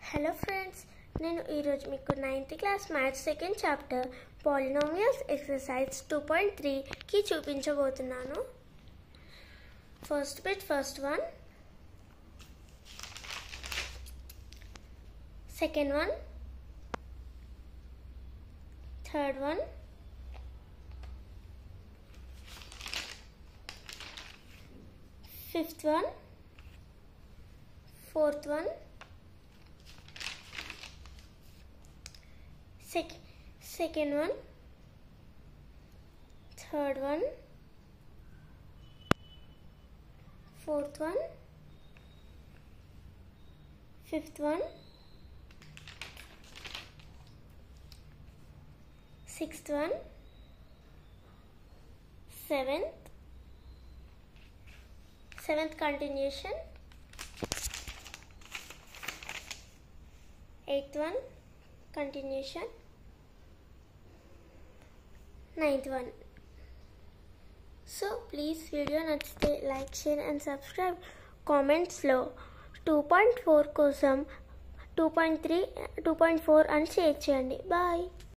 Hello friends, నేను ఈరోజు మీకు 9th class maths second chapter polynomials exercise 2.3కి చూపించబోతున్నాను. First bit, first one, second one, third one, fifth one, fourth one, second one, third one, fourth one, fifth one, sixth one, seventh continuation, eighth one continuation, ninth one. So please video నచ్చితే like, share and subscribe. కామెంట్స్లో 2.4 కోసం 2.3, 2.4 అని share చేయండి. Bye.